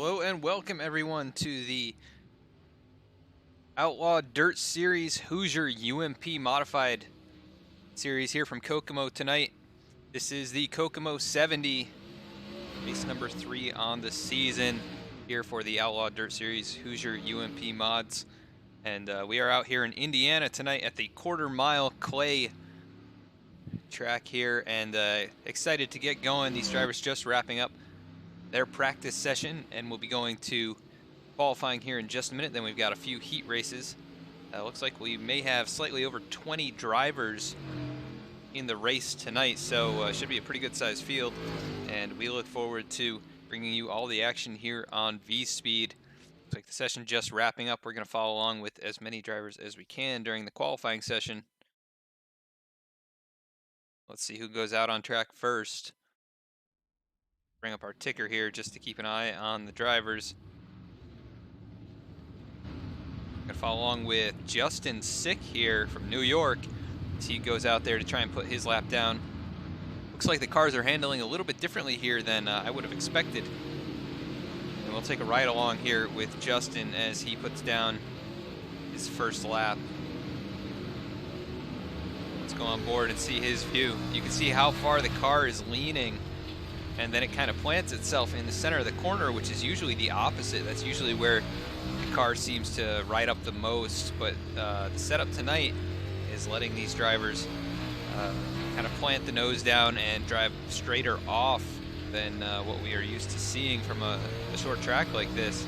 Hello and welcome everyone to the Outlaw Dirt Series Hoosier UMP Modified series here from Kokomo tonight. This is the Kokomo 70, race number 3 on the season here for the Outlaw Dirt Series Hoosier UMP mods. And we are out here in Indiana tonight at the quarter-mile clay track here, and excited to get going. These drivers just wrapping up their practice session, and we'll be going to qualifying here in just a minute. Then we've got a few heat races. Looks like we may have slightly over 20 drivers in the race tonight, so should be a pretty good sized field, and we look forward to bringing you all the action here on VSPEED. Looks like the session just wrapping up. We're going to follow along with as many drivers as we can during the qualifying session. Let's see who goes out on track first. Bring up our ticker here just to keep an eye on the drivers. Gonna follow along with Justin Sick here from New York as he goes out there to try and put his lap down. Looks like the cars are handling a little bit differently here than I would have expected. And we'll take a ride along here with Justin as he puts down his first lap. Let's go on board and see his view. You can see how far the car is leaning, and then it kind of plants itself in the center of the corner, which is usually the opposite. That's usually where the car seems to ride up the most, but the setup tonight is letting these drivers kind of plant the nose down and drive straighter off than what we are used to seeing from a short track like this.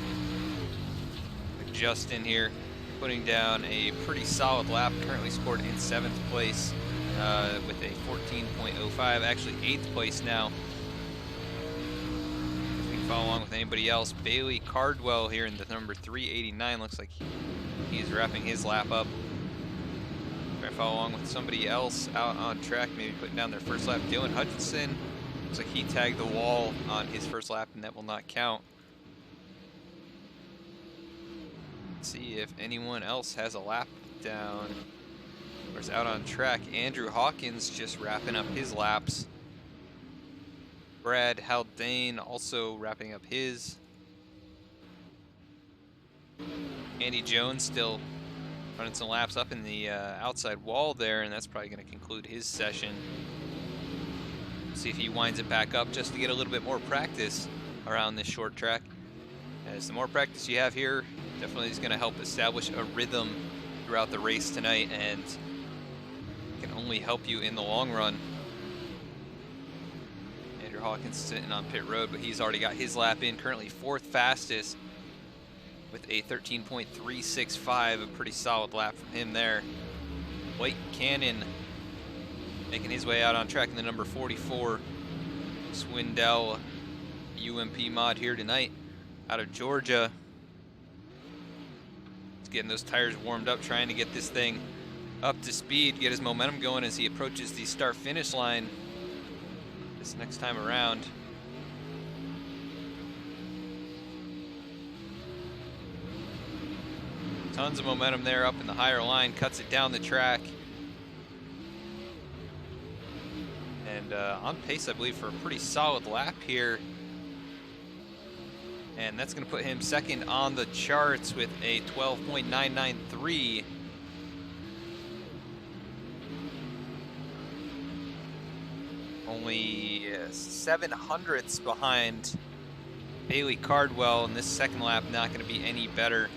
With Justin here putting down a pretty solid lap, currently scored in 7th place with a 14.05, actually 8th place now. Follow along with anybody else. Bailey Cardwell here in the number 389. Looks like he's wrapping his lap up. Try to follow along with somebody else out on track, maybe putting down their first lap. Dylan Hutchinson. Looks like he tagged the wall on his first lap, and that will not count. Let's see if anyone else has a lap down or is out on track. Andrew Hawkins just wrapping up his laps. Brad Haldane also wrapping up his. Andy Jones still running some laps up in the outside wall there, and that's probably going to conclude his session. See if he winds it back up just to get a little bit more practice around this short track. As the more practice you have here, definitely is going to help establish a rhythm throughout the race tonight, and can only help you in the long run. Hawkins sitting on pit road, but he's already got his lap in, currently 4th fastest with a 13.365, a pretty solid lap from him there. Blake Cannon making his way out on track in the number 44 Swindell UMP mod here tonight out of Georgia. He's getting those tires warmed up, trying to get this thing up to speed, get his momentum going as he approaches the start-finish line this next time around. Tons of momentum there up in the higher line, cuts it down the track. And on pace, I believe, for a pretty solid lap here. And that's going to put him 2nd on the charts with a 12.993. Only 7/100ths behind Bailey Cardwell, and this second lap not going to be any better.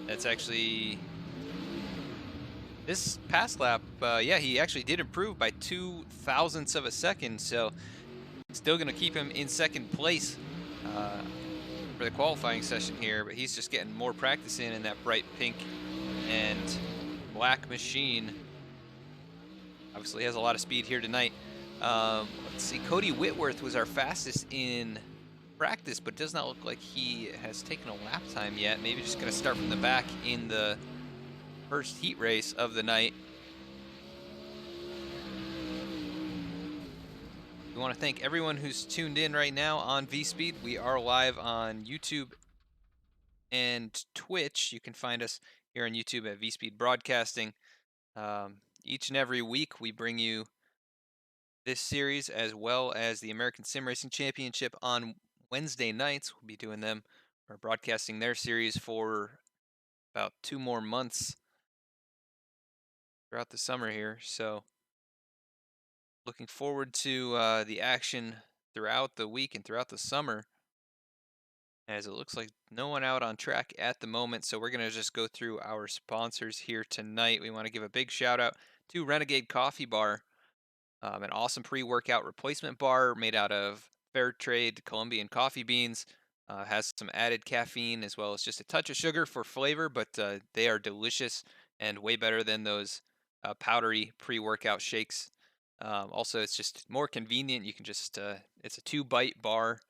That's actually this past lap. Yeah, he actually did improve by 0.02 of a second, so still going to keep him in 2nd place for the qualifying session here. But he's just getting more practice in that bright pink and black machine. Obviously has a lot of speed here tonight. Let's see, Cody Whitworth was our fastest in practice, but does not look like he has taken a lap time yet. Maybe just going to start from the back in the first heat race of the night. We want to thank everyone who's tuned in right now on VSPEED. We are live on YouTube and Twitch. You can find us here on YouTube at VSPEED Broadcasting. Each and every week we bring you this series as well as the American Sim Racing Championship on Wednesday nights. We'll be doing them or broadcasting their series for about 2 more months throughout the summer here. So looking forward to the action throughout the week and throughout the summer, as it looks like no one out on track at the moment. So we're going to just go through our sponsors here tonight. We want to give a big shout out to Renegade Coffee Bar, an awesome pre-workout replacement bar made out of fair trade Colombian coffee beans. Has some added caffeine as well as just a touch of sugar for flavor, but they are delicious and way better than those powdery pre-workout shakes. Also, it's just more convenient. You can just, it's a 2-bite bar.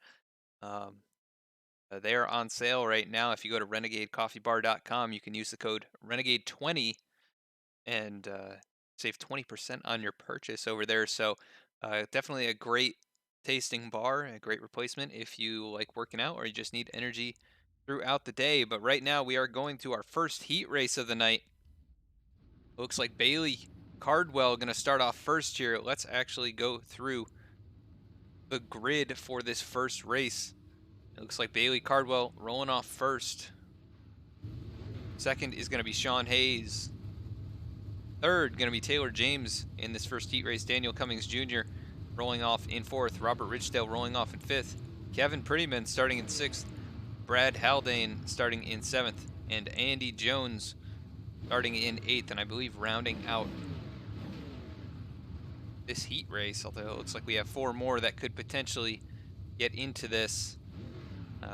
They are on sale right now. If you go to renegadecoffeebar.com, you can use the code Renegade20 and save 20% on your purchase over there. So definitely a great tasting bar, a great replacement if you like working out or you just need energy throughout the day. But right now we are going to our first heat race of the night. Looks like Bailey Cardwell going to start off first here. Let's actually go through the grid for this first race. It looks like Bailey Cardwell rolling off first. Second is going to be Sean Hayes. Third, going to be Taylor James in this first heat race. Daniel Cummings Jr. rolling off in fourth. Robert Richdale rolling off in fifth. Kevin Prettyman starting in sixth. Brad Haldane starting in seventh. And Andy Jones starting in eighth. And I believe rounding out this heat race, although it looks like we have 4 more that could potentially get into this.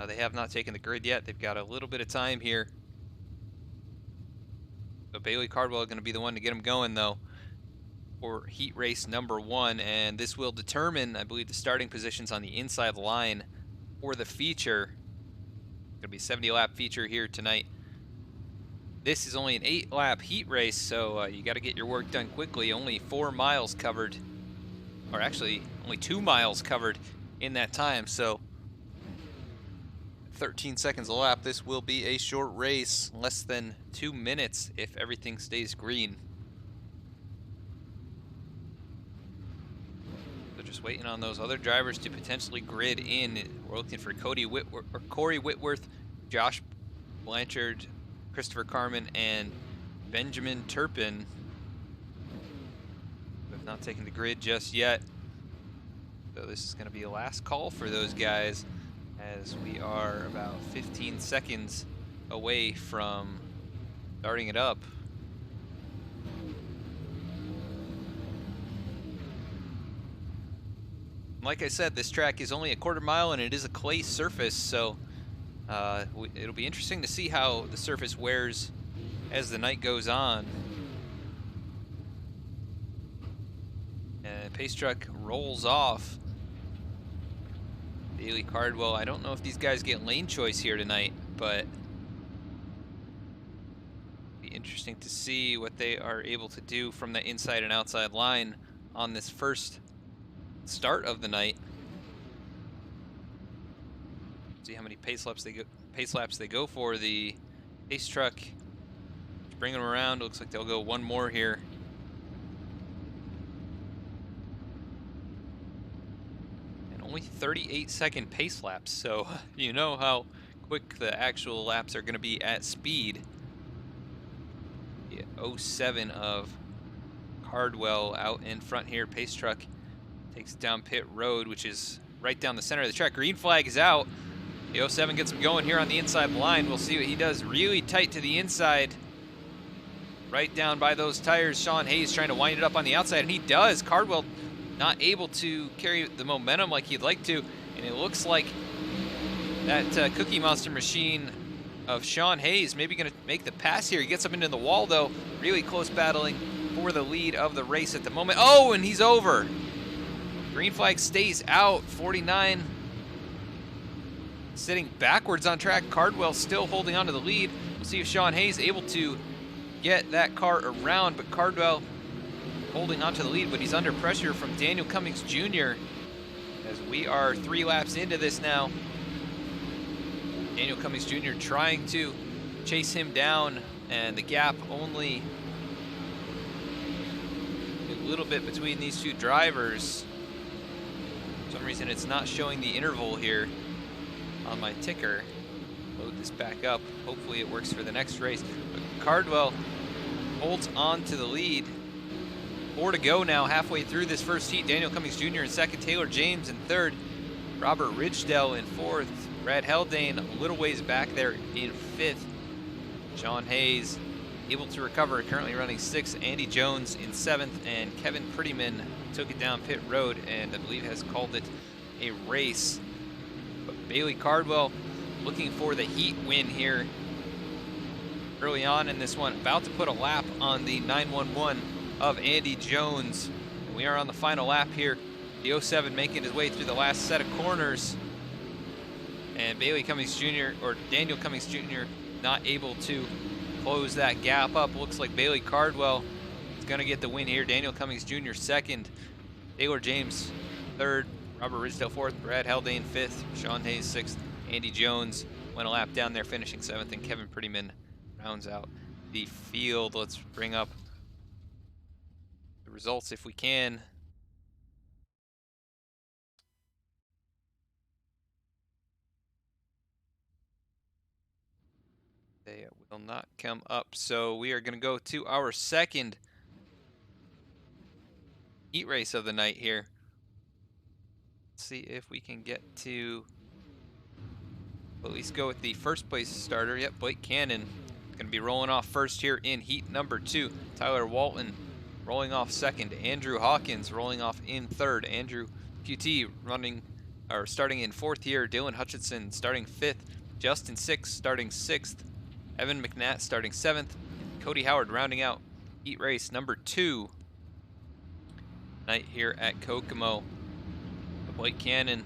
They have not taken the grid yet. They've got a little bit of time here. So Bailey Cardwell going to be the one to get them going, though, for heat race number 1. And this will determine, I believe, the starting positions on the inside line for the feature. Going to be a 70-lap feature here tonight. This is only an 8-lap heat race, so you got to get your work done quickly. Only 4 miles covered, or actually only 2 miles covered in that time. So 13 seconds a lap. This will be a short race, less than 2 minutes if everything stays green. So just waiting on those other drivers to potentially grid in. We're looking for Corey Whitworth, Josh Blanchard, Christopher Carmen, and Benjamin Turpin. We have not taken the grid just yet. So this is going to be a last call for those guys, as we are about 15 seconds away from starting it up. Like I said, this track is only a quarter mile and it is a clay surface, so it'll be interesting to see how the surface wears as the night goes on. And pace truck rolls off. Bailey Cardwell, I don't know if these guys get lane choice here tonight, but it'll be interesting to see what they are able to do from the inside and outside line on this first start of the night. See how many pace laps they go for. The pace truck, bringing them around. Looks like they'll go 1 more here. Only 38-second pace laps, so you know how quick the actual laps are going to be at speed. The 07 of Cardwell out in front here. Pace truck takes it down pit road, which is right down the center of the track. Green flag is out. The 07 gets him going here on the inside line. We'll see what he does. Really tight to the inside, right down by those tires. Sean Hayes trying to wind it up on the outside, and he does. Cardwell not able to carry the momentum like he'd like to, and it looks like that Cookie Monster machine of Sean Hayes maybe going to make the pass here. He gets up into the wall, though. Really close battling for the lead of the race at the moment. Oh, and he's over. Green flag stays out. 49 sitting backwards on track. Cardwell still holding on to the lead. We'll see if Sean Hayes able to get that car around, but Cardwell holding on to the lead, but he's under pressure from Daniel Cummings Jr. as we are 3 laps into this now. Daniel Cummings Jr. trying to chase him down, and the gap only a little bit between these 2 drivers. For some reason it's not showing the interval here. on my ticker. Load this back up. Hopefully it works for the next race. But Cardwell holds on to the lead. 4 to go now, halfway through this first heat. Daniel Cummings Jr. in second, Taylor James in third, Robert Ridgedale in fourth, Brad Haldane a little ways back there in fifth. Sean Hayes able to recover, currently running sixth. Andy Jones in seventh, and Kevin Prettyman took it down pit road and I believe has called it a race. But Bailey Cardwell looking for the heat win here early on in this one, about to put a lap on the 911 of Andy Jones. And we are on the final lap here. The 07 making his way through the last set of corners. And Bailey Cummings Jr. or Daniel Cummings Jr. not able to close that gap up. Looks like Bailey Cardwell is going to get the win here. Daniel Cummings Jr. second, Taylor James third, Robert Ridgedale fourth, Brad Haldane fifth, Sean Hayes sixth, Andy Jones went a lap down there finishing seventh, and Kevin Prettyman rounds out the field. Let's bring up the results if we can. They will not come up. So we are going to go to our second heat race of the night here. Let's see if we can get to at least go with the first place starter. Yep, Blake Cannon going to be rolling off first here in heat number 2. Tyler Walton rolling off second. Andrew Hawkins rolling off in third. Andrew QT starting in fourth here. Dylan Hutchinson starting fifth. Justin Six starting sixth. Evan McNatt starting seventh. Cody Howard rounding out heat race number 2 night here at Kokomo. Blake Cannon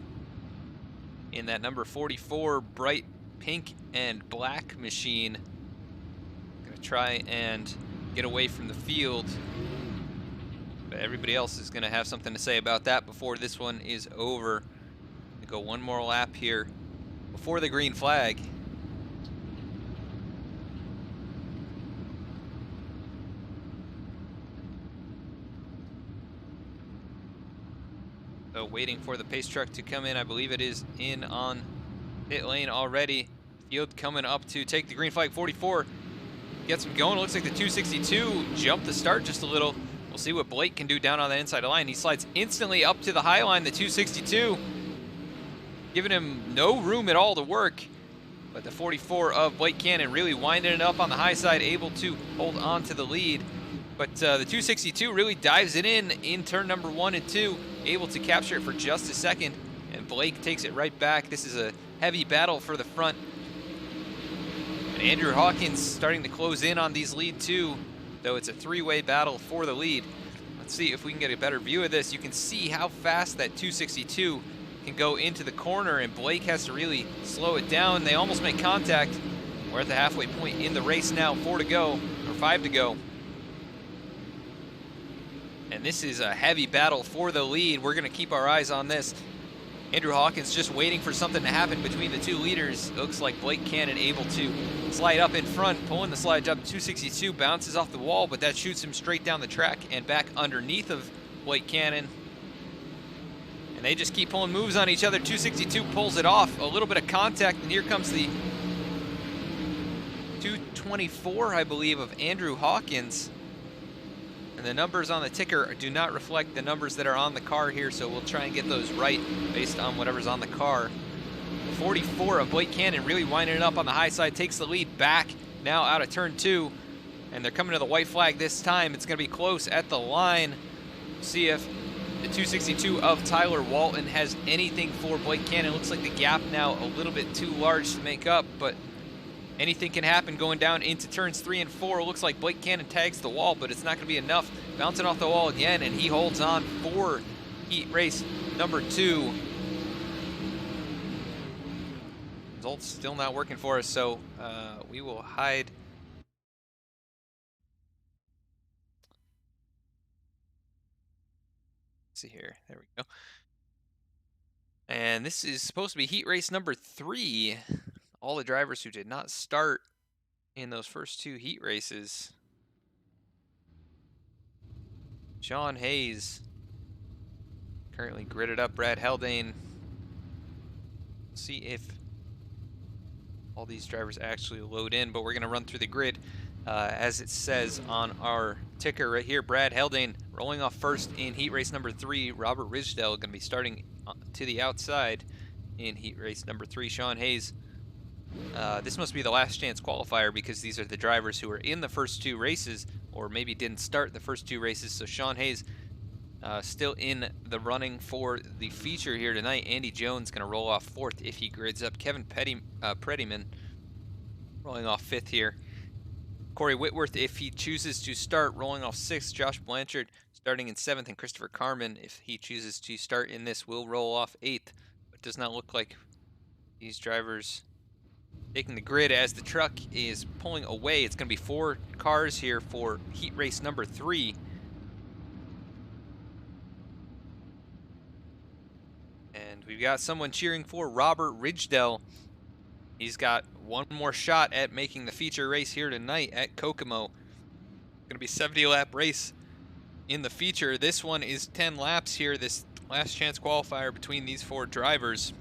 in that number 44 bright pink and black machine. Gonna try and get away from the field. But everybody else is gonna have something to say about that before this one is over. Gonna go one more lap here before the green flag. So waiting for the pace truck to come in. I believe it is in on pit lane already. Field coming up to take the green flag. 44 gets him going. It looks like the 262 jumped the start just a little. We'll see what Blake can do down on the inside line. He slides instantly up to the high line, the 262, giving him no room at all to work. But the 44 of Blake Cannon really winding it up on the high side, able to hold on to the lead. But the 262 really dives it in turn number 1 and 2, able to capture it for just a second, and Blake takes it right back. This is a heavy battle for the front. And Andrew Hawkins starting to close in on these lead two, though it's a three-way battle for the lead. Let's see if we can get a better view of this. You can see how fast that 262 can go into the corner, and Blake has to really slow it down. They almost make contact. We're at the halfway point in the race now, 4 to go, or 5 to go. And this is a heavy battle for the lead. We're gonna keep our eyes on this. Andrew Hawkins just waiting for something to happen between the two leaders. It looks like Blake Cannon able to slide up in front, pulling the slide job. 262 bounces off the wall, but that shoots him straight down the track and back underneath of Blake Cannon. And they just keep pulling moves on each other. 262 pulls it off, a little bit of contact, and here comes the 224, I believe, of Andrew Hawkins. And the numbers on the ticker do not reflect the numbers that are on the car here, so we'll try and get those right based on whatever's on the car. The 44 of Blake Cannon really winding it up on the high side, takes the lead back now out of turn 2. And they're coming to the white flag this time. It's going to be close at the line. See if the 262 of Tyler Walton has anything for Blake Cannon. Looks like the gap now a little bit too large to make up, but anything can happen going down into turns 3 and 4. It looks like Blake Cannon tags the wall, but it's not going to be enough. Bouncing off the wall again, and he holds on for heat race number 2. Results still not working for us, so we will hide. Let's see here. There we go. And this is supposed to be heat race number 3. All the drivers who did not start in those first 2 heat races. Sean Hayes currently gridded up Brad Haldane. See if all these drivers actually load in, but we're going to run through the grid as it says on our ticker right here. Brad Haldane rolling off first in heat race number 3. Robert Ridgedale going to be starting to the outside in heat race number 3. Sean Hayes, this must be the last chance qualifier because these are the drivers who were in the first 2 races or maybe didn't start the first 2 races. So Sean Hayes still in the running for the feature here tonight. Andy Jones going to roll off 4th if he grids up. Kevin Prettyman rolling off 5th here. Corey Whitworth, if he chooses to start, rolling off 6th. Josh Blanchard starting in 7th, and Christopher Carmen, if he chooses to start in this, will roll off 8th. But it does not look like these drivers taking the grid as the truck is pulling away. It's going to be 4 cars here for heat race number 3. And we've got someone cheering for Robert Ridgedale. He's got one more shot at making the feature race here tonight at Kokomo. Going to be 70-lap race in the feature. This one is 10 laps here, this last chance qualifier between these 4 drivers.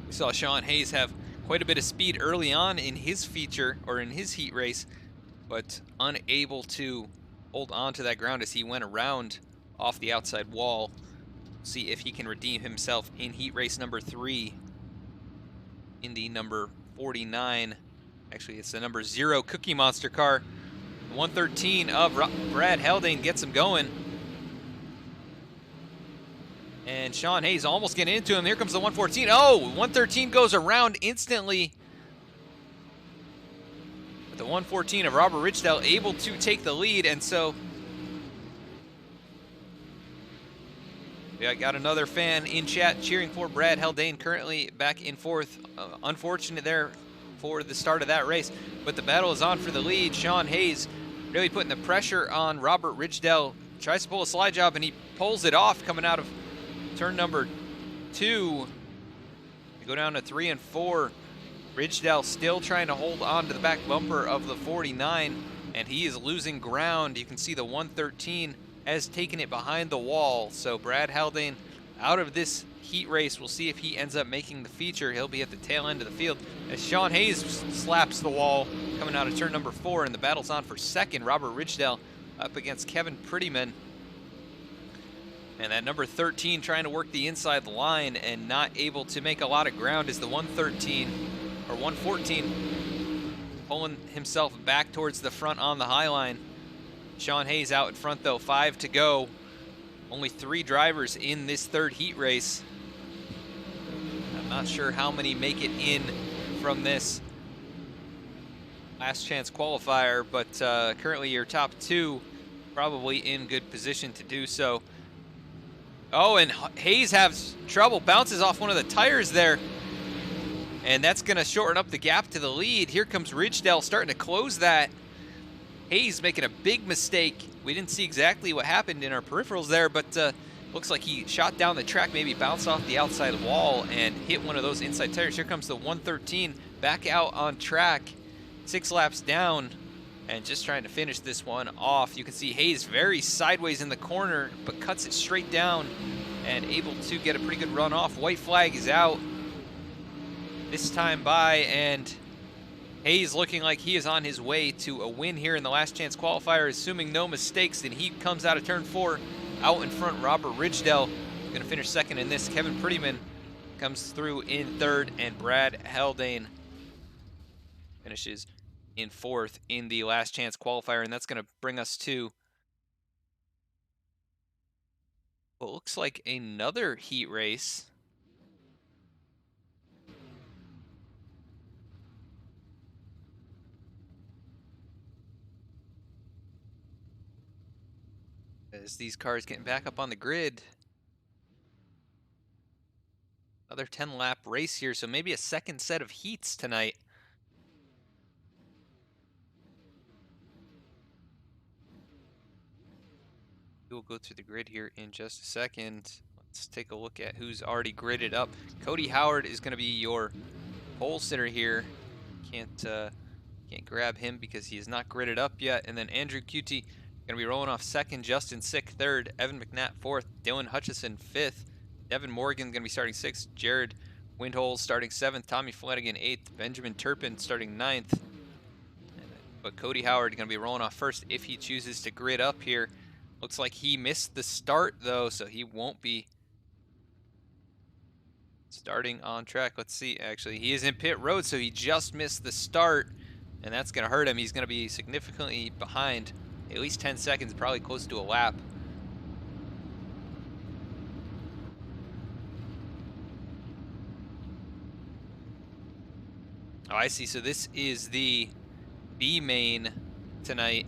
We saw Sean Hayes have quite a bit of speed early on in his feature, or in his heat race, but unable to hold on to that ground as he went around off the outside wall. See if he can redeem himself in heat race number 3 in the number 49. Actually, it's the number 0 Cookie Monster car. 113 of Brad Haldane gets him going. And Sean Hayes almost getting into him. Here comes the 114. Oh, 113 goes around instantly. But the 114 of Robert Ridgedale able to take the lead, and so I got another fan in chat cheering for Brad Haldane, currently back in 4th. Unfortunate there for the start of that race, but the battle is on for the lead. Sean Hayes really putting the pressure on Robert Ridgedale. Tries to pull a slide job, and he pulls it off coming out of turn number 2. We go down to 3 and 4. Ridgedale still trying to hold on to the back bumper of the 49, and he is losing ground. You can see the 113 has taken it behind the wall. So Brad Haldane out of this heat race. We'll see if he ends up making the feature. He'll be at the tail end of the field as Sean Hayes slaps the wall coming out of turn number 4, and the battle's on for 2nd. Robert Ridgedale up against Kevin Prettyman. And that number 13 trying to work the inside line and not able to make a lot of ground is the 113 or 114 pulling himself back towards the front on the high line. Sean Hayes out in front though, 5 to go. Only 3 drivers in this 3rd heat race. I'm not sure how many make it in from this last chance qualifier, but currently your top 2 probably in good position to do so. Oh, and Hayes has trouble, bounces off one of the tires there, and that's going to shorten up the gap to the lead. Here comes Ridgedale starting to close that. Hayes making a big mistake. We didn't see exactly what happened in our peripherals there, but looks like he shot down the track, maybe bounced off the outside wall and hit one of those inside tires. Here comes the 113 back out on track, 6 laps down, and just trying to finish this one off. You can see Hayes very sideways in the corner, but cuts it straight down and able to get a pretty good run off. White flag is out this time by, and Hayes looking like he is on his way to a win here in the last chance qualifier, assuming no mistakes. Then he comes out of turn 4 out in front. Robert Ridgedale going to finish 2nd in this. Kevin Prettyman comes through in 3rd, and Brad Haldane finishes in 4th in the last chance qualifier. And that's going to bring us to what looks like another heat race. As these cars getting back up on the grid. Another 10-lap race here, so maybe a 2nd set of heats tonight. We'll go through the grid here in just a second. Let's take a look at who's already gridded up. Cody Howard is going to be your pole sitter here. Can't grab him because he is not gridded up yet. And then Andrew Cutie going to be rolling off 2nd, Justin Sick 3rd, Evan McNatt 4th, Dylan Hutchison 5th, Devin Morgan going to be starting 6th, Jared Windholes starting 7th, Tommy Flanagan 8th, Benjamin Turpin starting 9th. But Cody Howard going to be rolling off first if he chooses to grid up here. Looks like he missed the start though, so he won't be starting on track. Let's see, actually, he is in pit road, so he just missed the start, and that's going to hurt him. He's going to be significantly behind, at least 10 seconds, probably close to a lap. Oh, I see. So this is the B main tonight.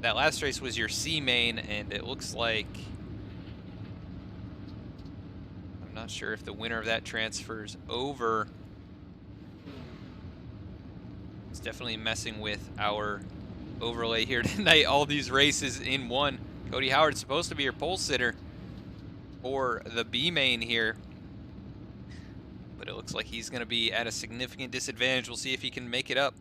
That last race was your C main, and it looks like, I'm not sure if the winner of that transfers over. It's definitely messing with our overlay here tonight. All these races in one. Cody Howard's supposed to be your pole sitter for the B main here, but it looks like he's going to be at a significant disadvantage. We'll see if he can make it up.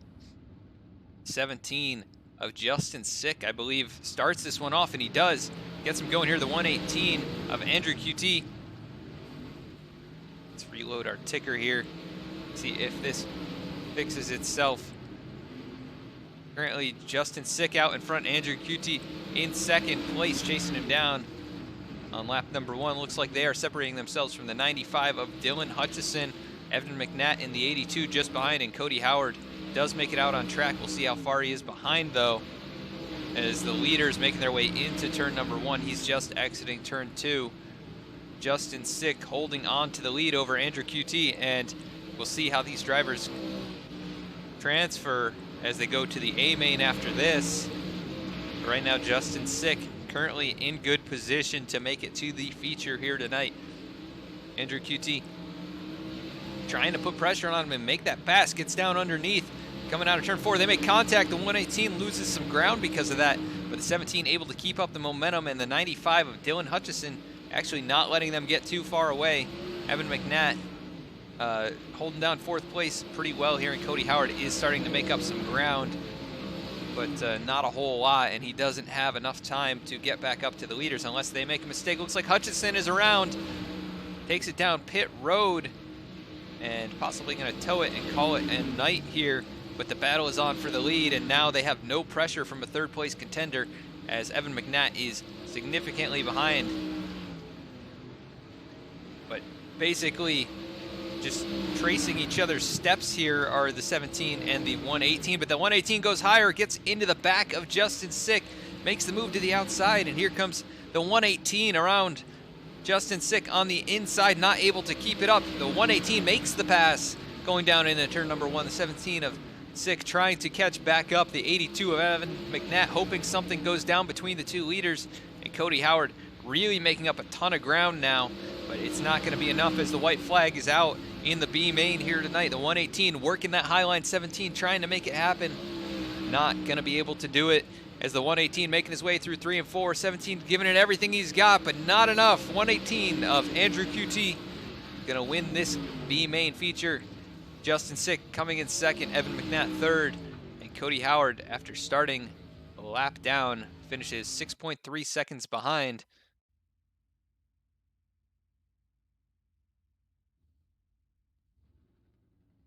17 of Justin Sick, I believe, starts this one off, and he does. Gets him going here. The 118 of Andrew QT. Let's reload our ticker here. See if this fixes itself. Currently, Justin Sick out in front. Andrew QT in second place, chasing him down on lap number 1. Looks like they are separating themselves from the 95 of Dylan Hutchison. Evan McNatt in the 82 just behind, and Cody Howard does make it out on track. We'll see how far he is behind, though, as the leaders making their way into turn number 1. He's just exiting turn 2. Justin Sick holding on to the lead over Andrew QT, and we'll see how these drivers transfer as they go to the A main after this. Right now, Justin Sick currently in good position to make it to the feature here tonight. Andrew QT trying to put pressure on him and make that pass. Gets down underneath. Coming out of turn 4, they make contact. The 118 loses some ground because of that, but the 17 able to keep up the momentum, and the 95 of Dylan Hutchison actually not letting them get too far away. Evan McNatt holding down 4th place pretty well here, and Cody Howard is starting to make up some ground, but not a whole lot, and he doesn't have enough time to get back up to the leaders unless they make a mistake. Looks like Hutchison is around, takes it down pit road, and possibly going to tow it and call it a night here. But the battle is on for the lead, and now they have no pressure from a 3rd place contender as Evan McNatt is significantly behind. But basically just tracing each other's steps here are the 17 and the 118, but the 118 goes higher, gets into the back of Justin Sick, makes the move to the outside, and here comes the 118 around Justin Sick on the inside, not able to keep it up. The 118 makes the pass going down into turn number 1. The 17 of Sick trying to catch back up. The 82 of Evan McNatt hoping something goes down between the 2 leaders, and Cody Howard really making up a ton of ground now, but it's not going to be enough as the white flag is out in the B main here tonight. The 118 working that high line, 17 trying to make it happen. Not going to be able to do it as the 118 making his way through 3 and 4. 17 giving it everything he's got, but not enough. 118 of Andrew QT going to win this B main feature. Justin Sick coming in 2nd, Evan McNatt 3rd, and Cody Howard, after starting a lap down, finishes 6.3 seconds behind.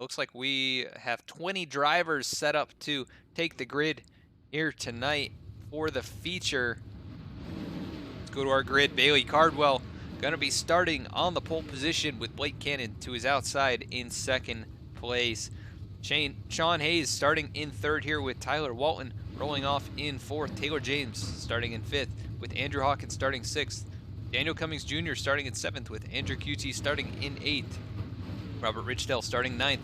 Looks like we have 20 drivers set up to take the grid here tonight for the feature. Let's go to our grid. Bailey Cardwell going to be starting on the pole position with Blake Cannon to his outside in 2nd place. Sean Hayes starting in 3rd here with Tyler Walton rolling off in 4th. Taylor James starting in 5th with Andrew Hawkins starting 6th. Daniel Cummings Jr. starting in 7th with Andrew QT starting in 8th. Robert Richdell starting 9th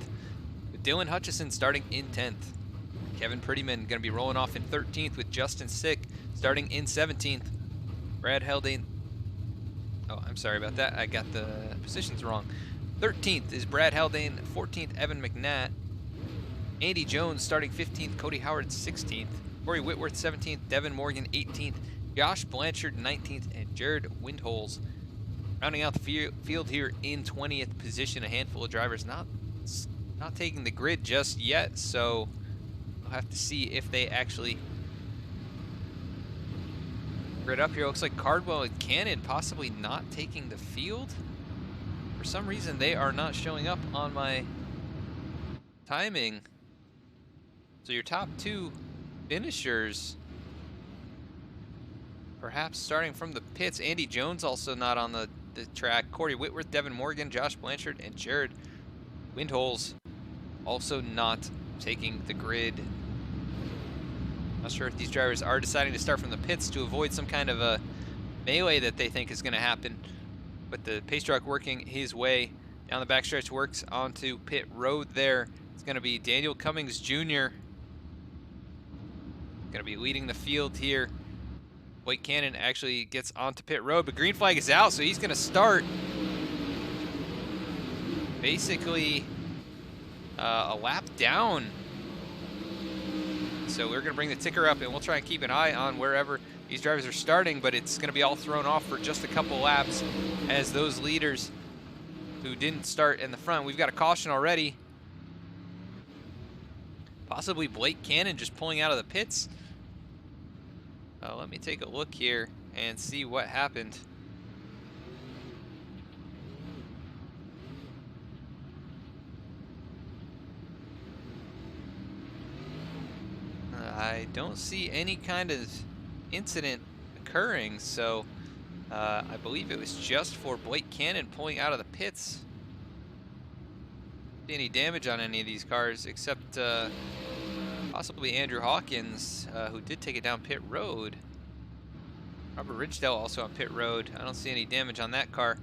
with Dylan Hutchison starting in 10th. Kevin Prettyman going to be rolling off in 13th with Justin Sick starting in 17th. Brad Haldane, oh, I'm sorry about that. I got the positions wrong. 13th is Brad Haldane, 14th Evan McNatt. Andy Jones starting 15th, Cody Howard 16th. Corey Whitworth 17th, Devin Morgan 18th, Josh Blanchard 19th, and Jared Windholes rounding out the field here in 20th position. A handful of drivers not taking the grid just yet, so we'll have to see if they actually grid up here. Looks like Cardwell and Cannon possibly not taking the field. For some reason, they are not showing up on my timing. So your top two finishers, perhaps starting from the pits. Andy Jones also not on the track. Corey Whitworth, Devin Morgan, Josh Blanchard, and Jared Windholes also not taking the grid. Not sure if these drivers are deciding to start from the pits to avoid some kind of a melee that they think is going to happen. But the pace truck working his way down the backstretch, works onto pit road there. It's going to be Daniel Cummings Jr. Going to be leading the field here. Blake Cannon actually gets onto pit road, but green flag is out, so he's going to start basically a lap down. So we're going to bring the ticker up, and we'll try and keep an eye on wherever these drivers are starting, but it's going to be all thrown off for just a couple laps as those leaders who didn't start in the front. We've got a caution already. Possibly Blake Cannon just pulling out of the pits. Let me take a look here and see what happened. I don't see any kind of incident occurring, so I believe it was just for Blake Cannon pulling out of the pits. See any damage on any of these cars except possibly Andrew Hawkins, who did take it down pit road. Robert Ridgedale also on pit road. I don't see any damage on that car,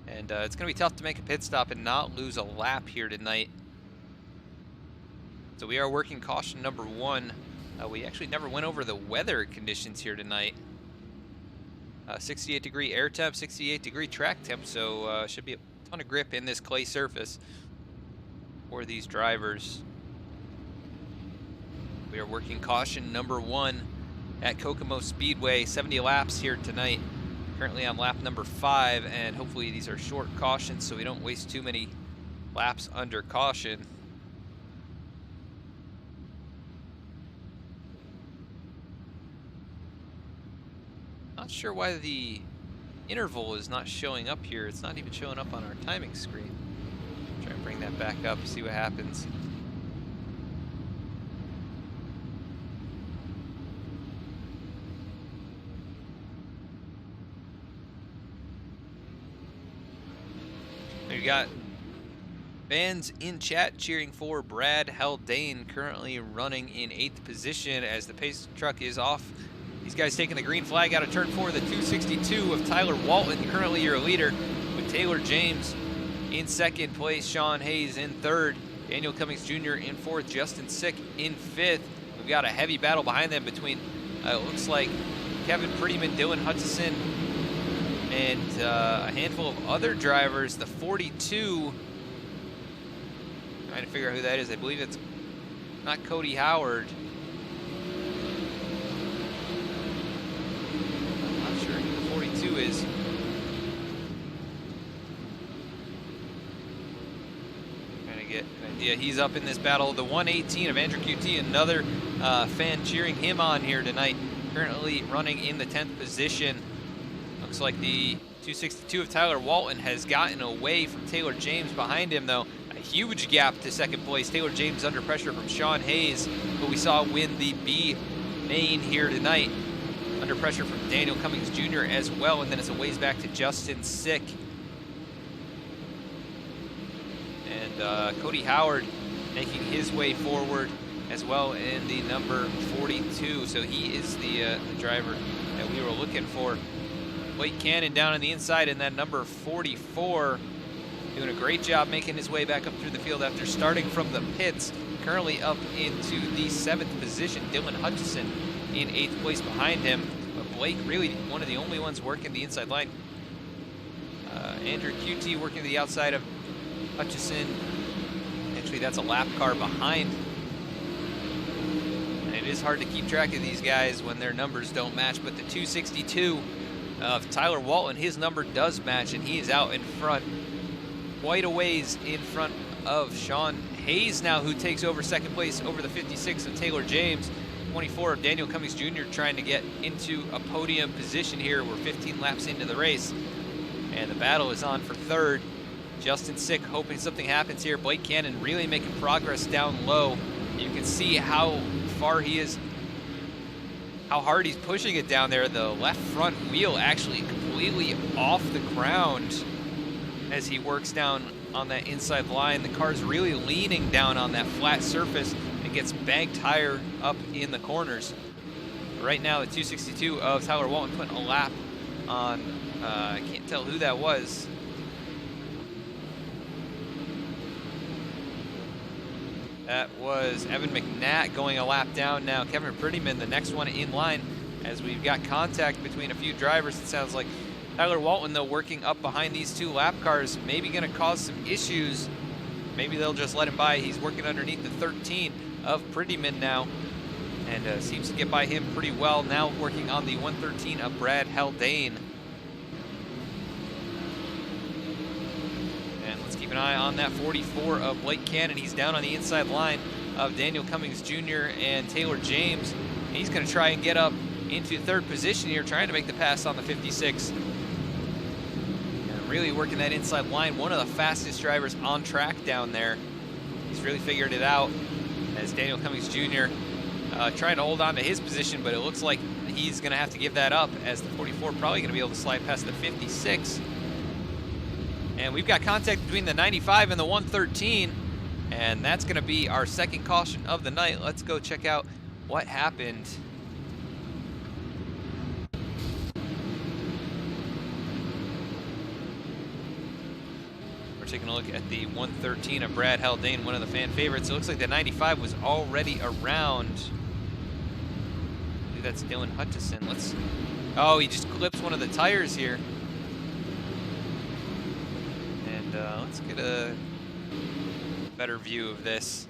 and it's going to be tough to make a pit stop and not lose a lap here tonight. So we are working caution number 1. We actually never went over the weather conditions here tonight. 68 degree air temp, 68 degree track temp, so should be a ton of grip in this clay surface for these drivers. We are working caution number 1 at Kokomo Speedway, 70 laps here tonight. Currently on lap number 5, and hopefully these are short cautions so we don't waste too many laps under caution. Not sure why the interval is not showing up here. It's not even showing up on our timing screen. Try and bring that back up, see what happens. We got fans in chat cheering for Brad Haldane, currently running in 8th position as the pace truck is off. These guys taking the green flag out of turn 4, the 262 of Tyler Walton, currently your leader, with Taylor James in 2nd place, Sean Hayes in 3rd, Daniel Cummings Jr. in 4th, Justin Sick in 5th. We've got a heavy battle behind them between, it looks like, Kevin Prettyman, Dylan Hutchison, and a handful of other drivers. The 42, trying to figure out who that is. I believe it's not Cody Howard. I'm not sure who the 42 is. Trying to get an idea. He's up in this battle. The 118 of Andrew QT, another fan cheering him on here tonight, currently running in the 10th position. Looks like the 262 of Tyler Walton has gotten away from Taylor James behind him, though. A huge gap to 2nd place. Taylor James under pressure from Sean Hayes, who we saw win the B main here tonight. Under pressure from Daniel Cummings Jr. as well, and then it's a ways back to Justin Sick. And Cody Howard making his way forward as well in the number 42. So he is the driver that we were looking for. Blake Cannon down on the inside in that number 44, doing a great job making his way back up through the field after starting from the pits. Currently up into the 7th position. Dylan Hutchison in 8th place behind him. But Blake really one of the only ones working the inside line. Andrew QT working the outside of Hutchison. Actually, that's a lap car behind. And it is hard to keep track of these guys when their numbers don't match, but the 262 of Tyler Walton, his number does match, and he is out in front, quite a ways in front of Sean Hayes now, who takes over 2nd place over the 56 of Taylor James. 24 of Daniel Cummings Jr. trying to get into a podium position here. We're 15 laps into the race, and the battle is on for 3rd. Justin Sick hoping something happens here. Blake Cannon really making progress down low. You can see how far he is, how hard he's pushing it down there. The left front wheel actually completely off the ground as he works down on that inside line. The car's really leaning down on that flat surface and gets banked higher up in the corners. Right now, the 262 of Tyler Walton putting a lap on, I can't tell who that was. That was Evan McNatt going a lap down now. Kevin Prettyman, the next one in line, as we've got contact between a few drivers. It sounds like Tyler Walton, though, working up behind these two lap cars, maybe going to cause some issues. Maybe they'll just let him by. He's working underneath the 13 of Prettyman now, and seems to get by him pretty well. Now working on the 113 of Brad Haldane. Keep an eye on that 44 of Blake Cannon. He's down on the inside line of Daniel Cummings Jr. and Taylor James. And he's going to try and get up into third position here, trying to make the pass on the 56. And really working that inside line. One of the fastest drivers on track down there. He's really figured it out as Daniel Cummings Jr. Trying to hold on to his position, but it looks like he's going to have to give that up as the 44 probably going to be able to slide past the 56. And we've got contact between the 95 and the 113, and that's going to be our second caution of the night. Let's go check out what happened. We're taking a look at the 113 of Brad Haldane, one of the fan favorites. It looks like the 95 was already around. I believe that's Dylan Hutchison. Oh, he just clips one of the tires here. Let's get a better view of this.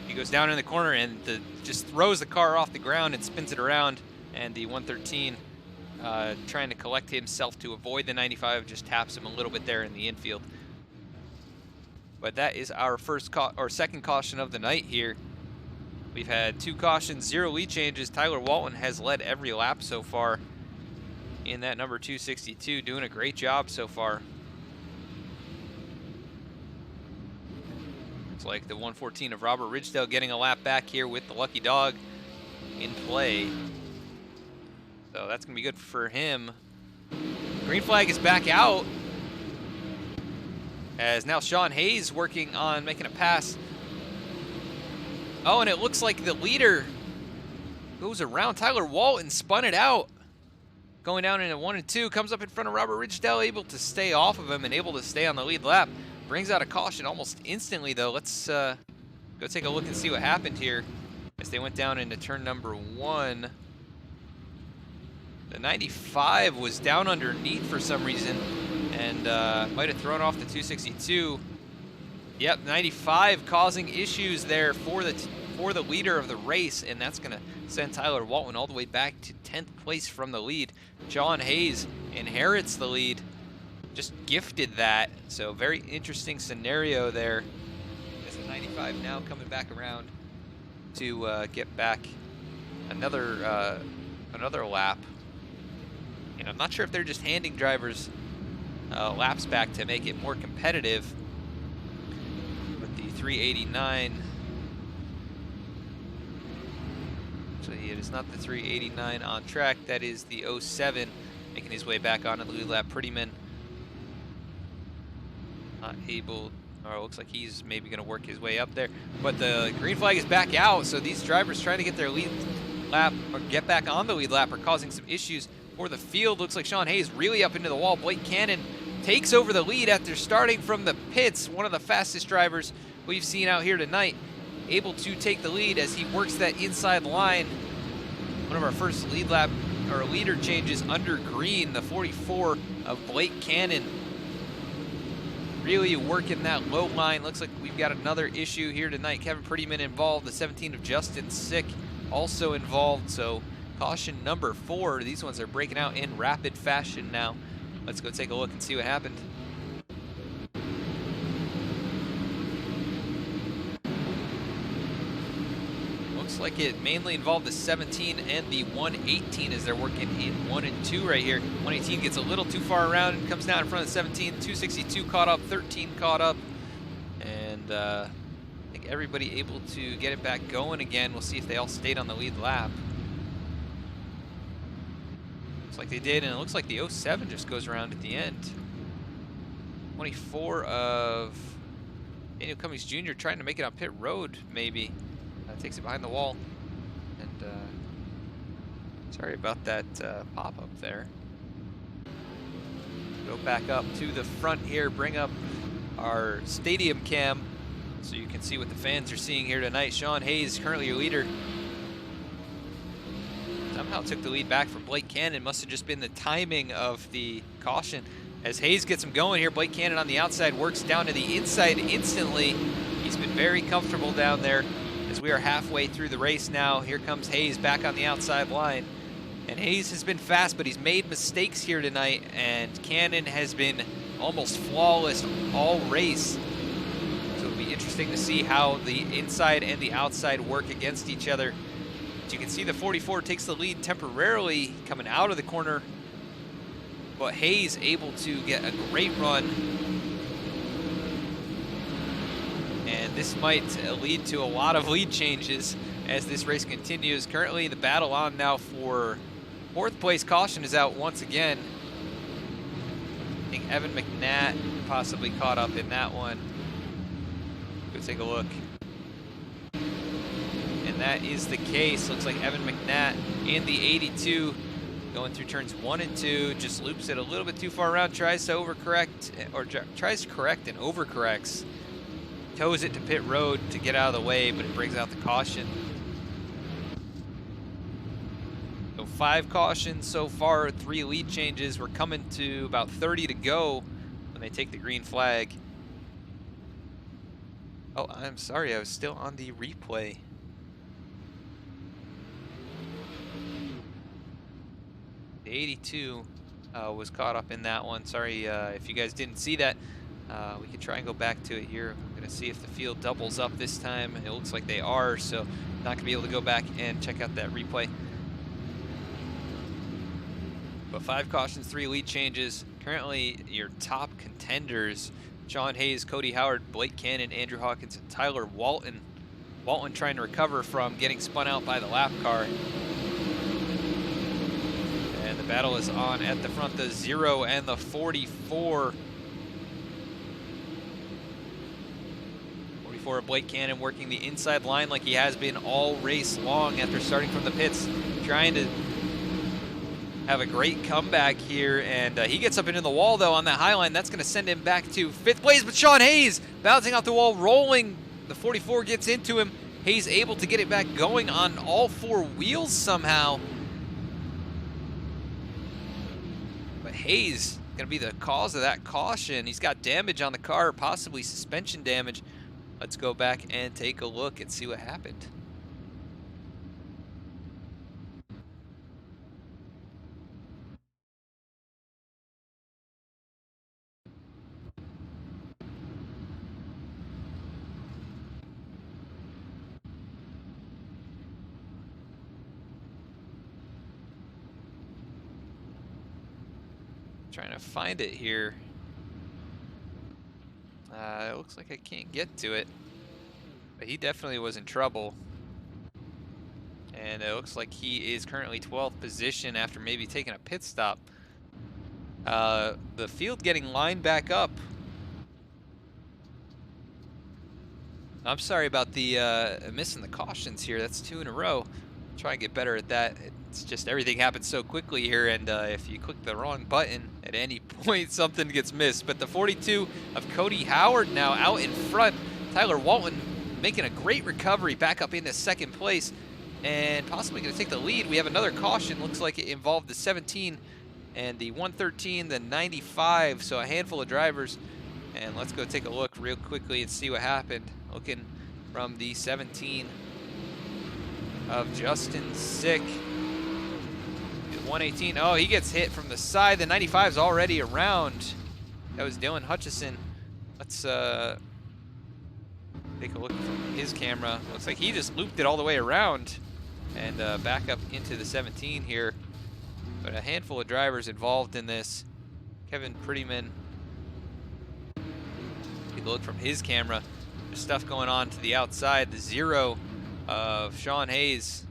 He goes down in the corner and just throws the car off the ground and spins it around, and the 113 trying to collect himself to avoid the 95 just taps him a little bit there in the infield. But that is our second caution of the night here. We've had 2 cautions, 0 lead changes. Tyler Walton has led every lap so far in that number 262, doing a great job so far. Like the 114 of Robert Ridgedale getting a lap back here with the lucky dog in play. So that's going to be good for him. Green flag is back out, as now Sean Hayes working on making a pass. Oh, and it looks like the leader goes around Tyler Walton, spun it out. Going down into 1 and 2, comes up in front of Robert Ridgedale, able to stay off of him and able to stay on the lead lap. Brings out a caution almost instantly, though. Let's go take a look and see what happened here as they went down into turn number 1. The 95 was down underneath for some reason and might have thrown off the 262. Yep, 95 causing issues there for the leader of the race, and that's going to send Tyler Walton all the way back to 10th place from the lead. John Hayes inherits the lead. Just gifted that, so very interesting scenario there. As the 95 now coming back around to get back another lap. And I'm not sure if they're just handing drivers laps back to make it more competitive. But the 389, actually it is not the 389 on track, that is the 07 making his way back onto the lead lap. Prettyman not able, or it looks like he's maybe going to work his way up there, but the green flag is back out, so these drivers trying to get their lead lap or get back on the lead lap are causing some issues for the field. Looks like Sean Hayes really up into the wall. Blake Cannon takes over the lead after starting from the pits. One of the fastest drivers we've seen out here tonight, able to take the lead as he works that inside line. One of our first lead lap or leader changes under green, the 44 of Blake Cannon. Really working that low line. Looks like we've got another issue here tonight. Kevin Prettyman involved. The 17 of Justin Sick also involved. So caution number 4. These ones are breaking out in rapid fashion now. Let's go take a look and see what happened. Looks looks like it mainly involved the 17 and the 118 as they're working in 1 and 2 right here. 118 gets a little too far around and comes down in front of the 17. 262 caught up, 13 caught up, and I think everybody able to get it back going again. We'll see if they all stayed on the lead lap. Looks like they did, and it looks like the 07 just goes around at the end. 24 of Daniel Cummings Jr. trying to make it on pit road, maybe. Takes it behind the wall. And sorry about that pop-up there. Go back up to the front here, bring up our stadium cam so you can see what the fans are seeing here tonight. Sean Hayes, currently your leader. Somehow took the lead back from Blake Cannon. Must have just been the timing of the caution. As Hayes gets him going here, Blake Cannon on the outside works down to the inside instantly. He's been very comfortable down there as we are halfway through the race now. Here comes Hayes back on the outside line. And Hayes has been fast, but he's made mistakes here tonight, and Cannon has been almost flawless all race. So it'll be interesting to see how the inside and the outside work against each other. As you can see, the 44 takes the lead temporarily coming out of the corner, but Hayes able to get a great run. And this might lead to a lot of lead changes as this race continues. Currently the battle on now for 4th place. Caution is out once again. I think Evan McNatt possibly caught up in that one. Go take a look. And that is the case. Looks like Evan McNatt in the 82 going through turns 1 and 2, just loops it a little bit too far around, tries to overcorrect, or tries to correct and overcorrects. Tows it to pit road to get out of the way, but it brings out the caution. So 5 cautions so far, 3 lead changes. We're coming to about 30 to go when they take the green flag. Oh, I'm sorry, I was still on the replay. The 82 was caught up in that one. Sorry if you guys didn't see that. We can try and go back to it here. I'm going to see if the field doubles up this time. It looks like they are, so not going to be able to go back and check out that replay. But 5 cautions, 3 lead changes. Currently, your top contenders, Sean Hayes, Cody Howard, Blake Cannon, Andrew Hawkins, and Tyler Walton. Walton trying to recover from getting spun out by the lap car. And the battle is on at the front, the 0 and the 44. 44 of Blake Cannon working the inside line like he has been all race long after starting from the pits, trying to have a great comeback here, and he gets up into the wall though on that high line. That's going to send him back to 5th place, but Sean Hayes bouncing off the wall, rolling. The 44 gets into him. Hayes able to get it back going on all 4 wheels somehow. But Hayes going to be the cause of that caution. He's got damage on the car, possibly suspension damage. Let's go back and take a look and see what happened. Trying to find it here. It looks like I can't get to it, but he definitely was in trouble. And it looks like he is currently 12th position after maybe taking a pit stop. The field getting lined back up. I'm sorry about the missing the cautions here. That's 2 in a row. Try and get better at that. It's just everything happens so quickly here, and if you click the wrong button at any point, something gets missed. But the 42 of Cody Howard now out in front. Tyler Walton making a great recovery back up into 2nd place and possibly going to take the lead. We have another caution. Looks like it involved the 17 and the 113, the 95. So a handful of drivers. And let's go take a look real quickly and see what happened. Looking from the 17 of Justin Sick. 118. Oh, he gets hit from the side. The 95 is already around. That was Dylan Hutchison. Let's take Take a look from his camera. Looks like he just looped it all the way around and back up into the 17 here. But a handful of drivers involved in this. Kevin Prettyman. Take a look from his camera. There's stuff going on to the outside. The 0 of Sean Hayes.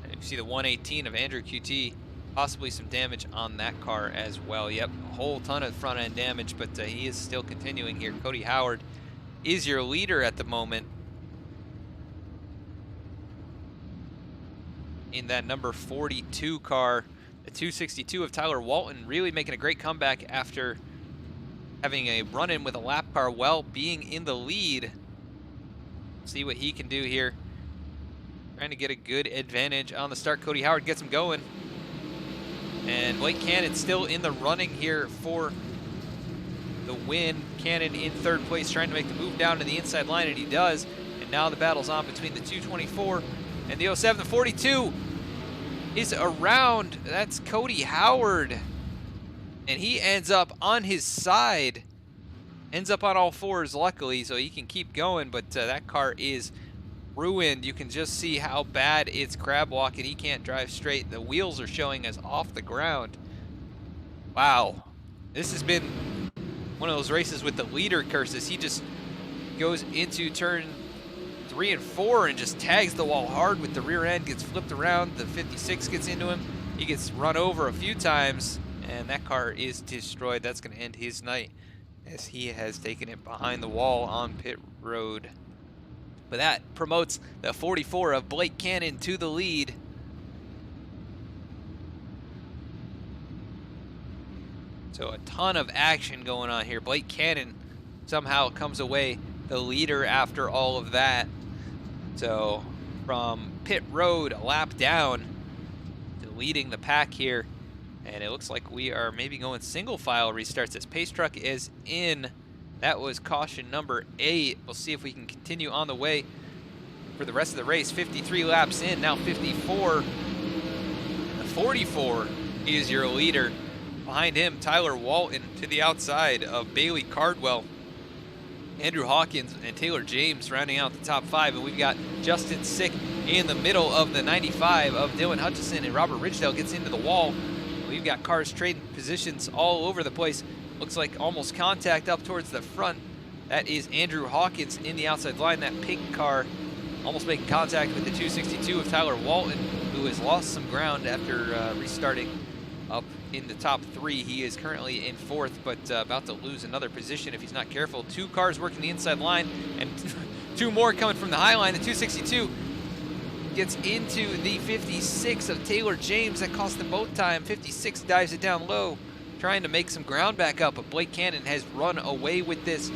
And you see the 118 of Andrew QT. Possibly some damage on that car as well. Yep, a whole ton of front end damage, but he is still continuing here. Cody Howard is your leader at the moment in that number 42 car. The 262 of Tyler Walton really making a great comeback after having a run-in with a lap car while being in the lead. See what he can do here. Trying to get a good advantage on the start. Cody Howard gets him going. And Blake Cannon still in the running here for the win. Cannon in third place, trying to make the move down to the inside line, and he does. And now the battle's on between the 224 and the 07. The 42 is around. That's Cody Howard. And he ends up on his side. Ends up on all fours, luckily, so he can keep going. But that car is ruined. You can just see how bad it's crab walking. He can't drive straight. The wheels are showing us off the ground. Wow. This has been one of those races with the leader curses. He just goes into turn 3 and 4 and just tags the wall hard with the rear end, gets flipped around. The 56 gets into him. He gets run over a few times, and that car is destroyed. That's going to end his night as he has taken it behind the wall on pit road. But that promotes the 44 of Blake Cannon to the lead. So a ton of action going on here. Blake Cannon somehow comes away the leader after all of that. So from pit road, a lap down to leading the pack here. And it looks like we are maybe going single file restarts as Pace Truck is in. That was caution number 8. We'll see if we can continue on the way for the rest of the race. 53 laps in, now 54. The 44 is your leader. Behind him, Tyler Walton to the outside of Bailey Cardwell, Andrew Hawkins, and Taylor James rounding out the top 5. And we've got Justin Sick in the middle of the 95 of Dylan Hutchison, and Robert Ridgedale gets into the wall. We've got cars trading positions all over the place. Looks like almost contact up towards the front. That is Andrew Hawkins in the outside line. That pink car almost making contact with the 262 of Tyler Walton, who has lost some ground after restarting up in the top 3. He is currently in 4th, but about to lose another position if he's not careful. 2 cars working the inside line, and 2 more coming from the high line. The 262 gets into the 56 of Taylor James. That cost them both time. 56 dives it down low, trying to make some ground back up, but Blake Cannon has run away with this.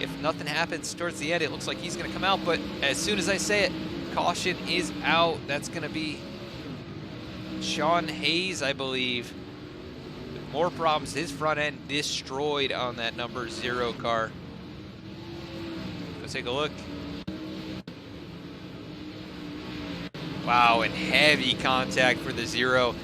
If nothing happens towards the end, it looks like he's going to come out, but as soon as I say it, caution is out. That's going to be Sean Hayes, I believe. With more problems, his front end destroyed on that number 0 car. Let's take a look. Wow, and heavy contact for the 0.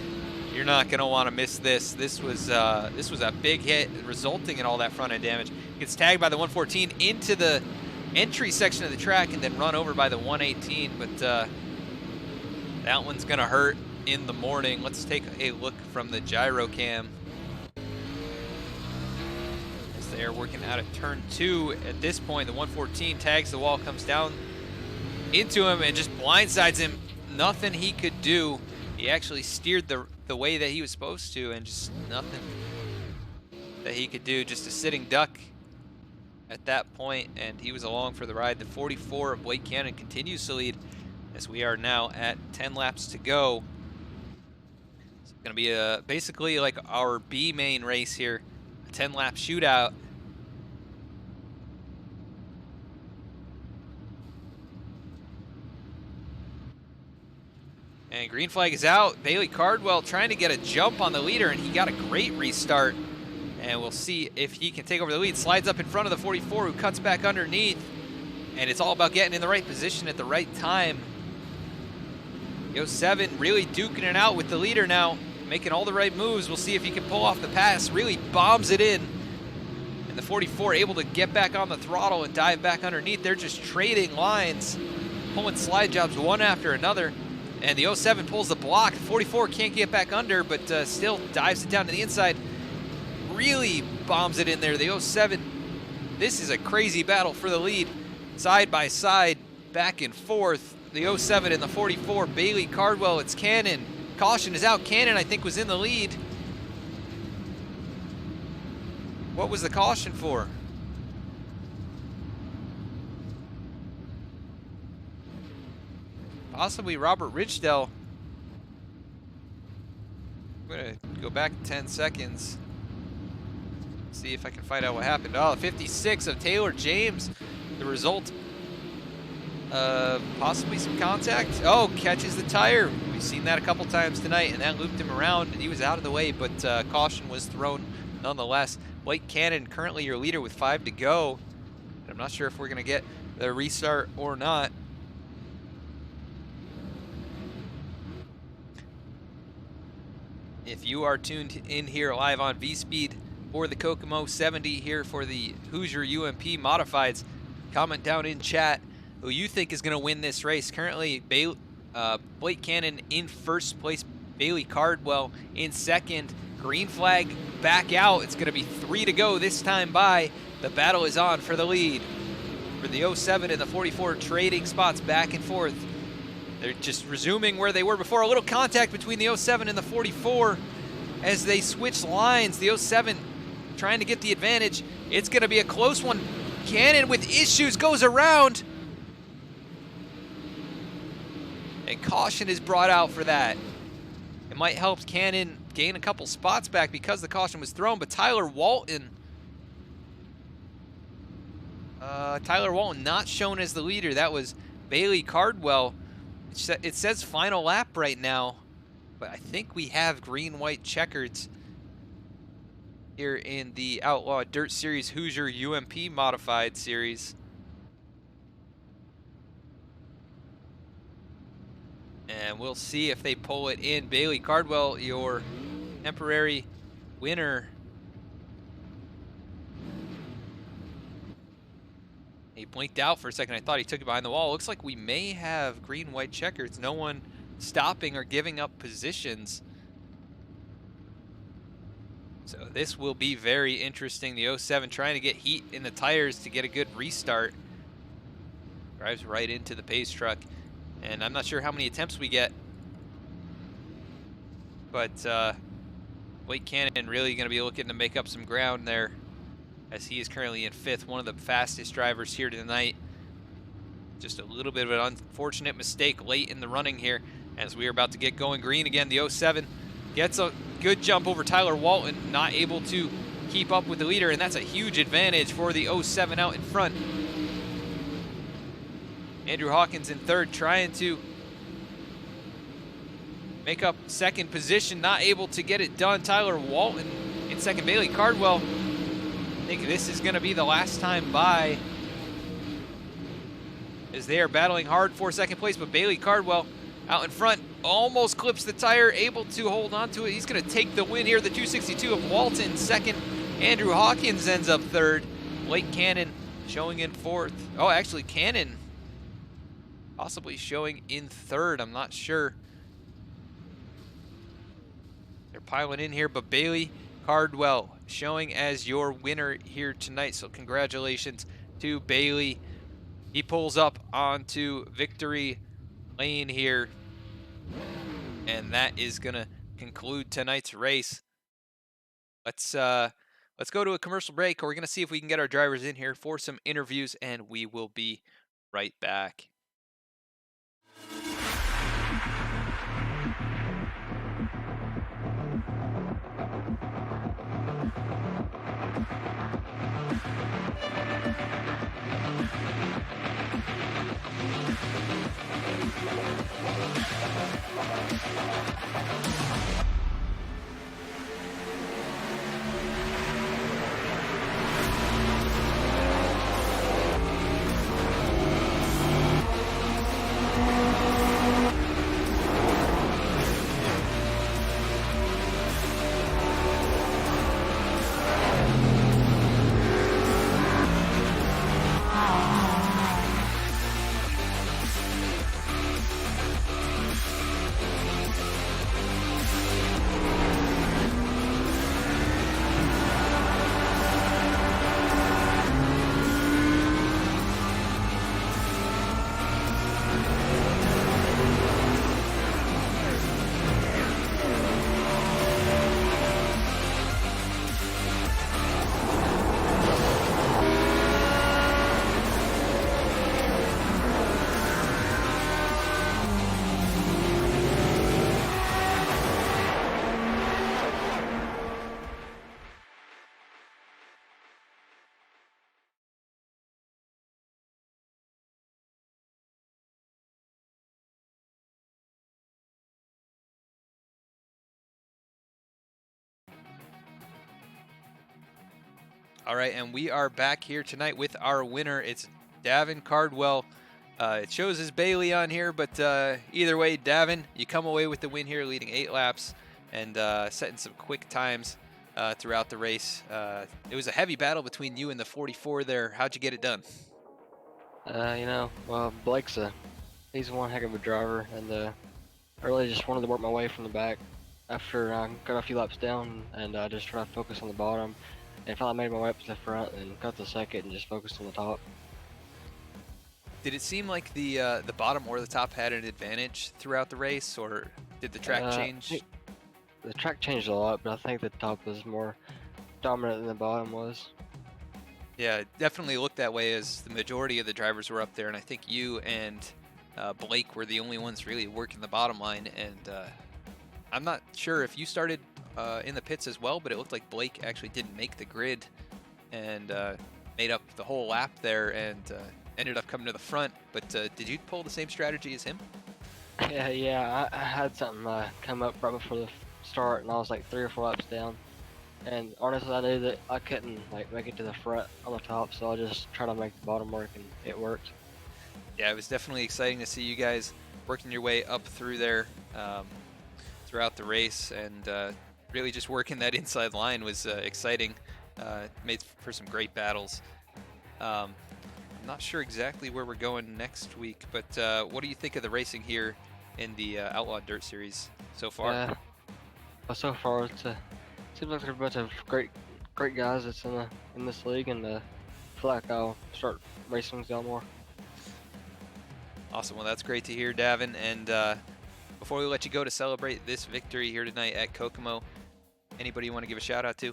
You're not going to want to miss this. This was a big hit, resulting in all that front end damage. Gets tagged by the 114 into the entry section of the track and then run over by the 118. But that one's going to hurt in the morning. Let's take a look from the gyro cam. As they are working out of turn 2 at this point, the 114 tags the wall, comes down into him and just blindsides him. Nothing he could do. He actually steered the way that he was supposed to, and just nothing that he could do. Just a sitting duck at that point, and he was along for the ride. The 44 of Blake Cannon continues to lead as we are now at 10 laps to go. It's going to be basically like our B main race here, a 10-lap shootout. And green flag is out. Bailey Cardwell trying to get a jump on the leader, and he got a great restart. And we'll see if he can take over the lead. Slides up in front of the 44, who cuts back underneath. And it's all about getting in the right position at the right time. Yo 7 really duking it out with the leader now, making all the right moves. We'll see if he can pull off the pass. Really bombs it in And the 44 able to get back on the throttle and dive back underneath. They're just trading lines, pulling slide jobs one after another. And the 07 pulls the block. 44 can't get back under, but still dives it down to the inside. Really bombs it in there. The 07, this is a crazy battle for the lead. Side by side, back and forth. The 07 and the 44, Bailey, Cardwell, it's Cannon. Caution is out. Cannon, I think, was in the lead. What was the caution for? Possibly Robert Ridgedale. I'm gonna go back 10 seconds. See if I can find out what happened. Oh, 56 of Taylor James. The result of possibly some contact. Oh, catches the tire. We've seen that a couple times tonight, and that looped him around, and he was out of the way, but caution was thrown nonetheless. Blake Cannon, currently your leader with 5 to go. I'm not sure if we're gonna get the restart or not. If you are tuned in here live on VSPEED for the Kokomo 70 here for the Hoosier UMP Modifieds, comment down in chat who you think is going to win this race. Currently, Blake Cannon in first place, Bailey Cardwell in second. Green flag back out. It's going to be 3 to go this time by. The battle is on for the lead. For the 07 and the 44 trading spots back and forth. They're just resuming where they were before. A little contact between the 07 and the 44 as they switch lines. The 07 trying to get the advantage. It's going to be a close one. Cannon with issues goes around. And caution is brought out for that. It might help Cannon gain a couple spots back because the caution was thrown, but Tyler Walton not shown as the leader. That was Bailey Cardwell. It says final lap right now, but I think we have green-white checkers here in the Outlaw Dirt Series Hoosier UMP Modified Series. And we'll see if they pull it in. Bailey Cardwell, your temporary winner. He blinked out for a second. I thought he took it behind the wall. Looks like we may have green-white checkers. No one stopping or giving up positions. So this will be very interesting. The 07 trying to get heat in the tires to get a good restart. Drives right into the pace truck. And I'm not sure how many attempts we get. But Blake Cannon really going to be looking to make up some ground there, as he is currently in 5th, one of the fastest drivers here tonight. Just a little bit of an unfortunate mistake late in the running here as we are about to get going green again. The 07 gets a good jump over Tyler Walton, not able to keep up with the leader, and that's a huge advantage for the 07 out in front. Andrew Hawkins in 3rd, trying to make up 2nd position, not able to get it done. Tyler Walton in 2nd. Bailey Cardwell, I think this is going to be the last time by, as they are battling hard for 2nd place, but Bailey Cardwell out in front almost clips the tire, able to hold on to it. He's going to take the win here. The 262 of Walton 2nd. Andrew Hawkins ends up 3rd. Blake Cannon showing in 4th. Oh, actually Cannon possibly showing in 3rd. I'm not sure. They're piling in here, but Bailey Cardwell showing as your winner here tonight. So congratulations to Bailey. He pulls up onto victory lane here. And that is gonna conclude tonight's race. Let's go to a commercial break. We're gonna see if we can get our drivers in here for some interviews, and we will be right back. All right, and we are back here tonight with our winner. It's Davin Cardwell. It shows as Bailey on here, but either way, Davin, you come away with the win here, leading 8 laps and setting some quick times throughout the race. It was a heavy battle between you and the 44 there. How'd you get it done? Well, he's one heck of a driver, and I really just wanted to work my way from the back after I got a few laps down, and I just tried to focus on the bottom, and finally made my way up to the front and got the second and just focused on the top. Did it seem like the bottom or the top had an advantage throughout the race, or did the track change? The track changed a lot, but I think the top was more dominant than the bottom was. Yeah, it definitely looked that way as the majority of the drivers were up there, and I think you and Blake were the only ones really working the bottom line. And I'm not sure if you started in the pits as well, but it looked like Blake actually didn't make the grid and made up the whole lap there and ended up coming to the front. But did you pull the same strategy as him? Yeah, I had something come up right before the start, and I was like 3 or 4 laps down. And honestly, I knew that I couldn't make it to the front on the top, so I just tried to make the bottom work, and it worked. Yeah, it was definitely exciting to see you guys working your way up through there throughout the race, and really just working that inside line was exciting. Made for some great battles. I'm not sure exactly where we're going next week, but what do you think of the racing here in the Outlaw Dirt Series so far? But so far, seems like there's a bunch of great guys that's in this league, and I feel like I'll start racing with y'all more. Awesome. Well, that's great to hear, Davin. And before we let you go to celebrate this victory here tonight at Kokomo, anybody you want to give a shout out to?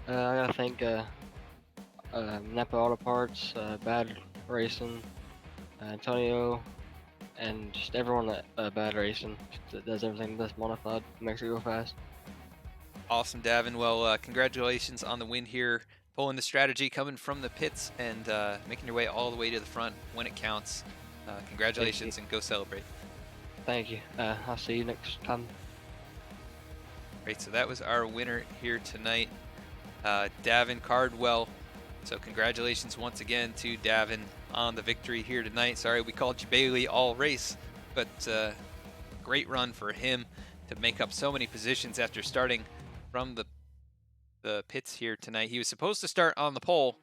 I gotta thank Napa Auto Parts, Bad Racing, Antonio, and just everyone at Bad Racing that does everything that's modified, makes it go fast. Awesome, Davin. Well, congratulations on the win here, pulling the strategy, coming from the pits, and making your way all the way to the front when it counts. Congratulations, and go celebrate. Thank you. I'll see you next time. Great, so that was our winner here tonight, Davin Cardwell. So congratulations once again to Davin on the victory here tonight. Sorry we called you Bailey all race, but great run for him to make up so many positions after starting from the pits here tonight. He was supposed to start on the pole,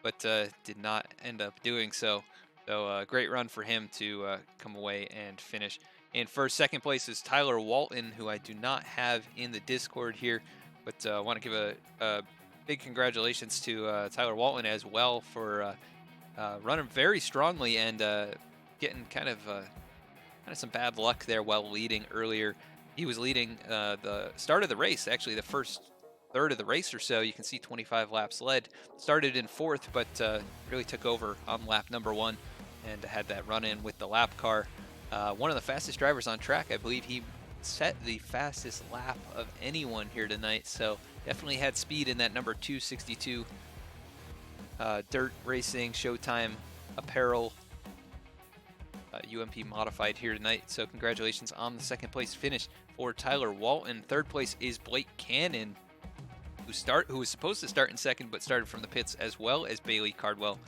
but did not end up doing so. So great run for him to come away and finish. In first, second place is Tyler Walton, who I do not have in the Discord here, but I want to give a big congratulations to Tyler Walton as well for running very strongly and getting kind of some bad luck there while leading earlier. He was leading the start of the race, actually the first third of the race or so. You can see 25 laps led. Started in fourth, but really took over on lap number 1 and had that run in with the lap car. One of the fastest drivers on track. I believe he set the fastest lap of anyone here tonight, so definitely had speed in that number 262 Dirt Racing Showtime Apparel UMP modified here tonight. So congratulations on the second place finish for Tyler Walton. Third place is Blake Cannon, who was supposed to start in second but started from the pits, as well as Bailey Cardwell,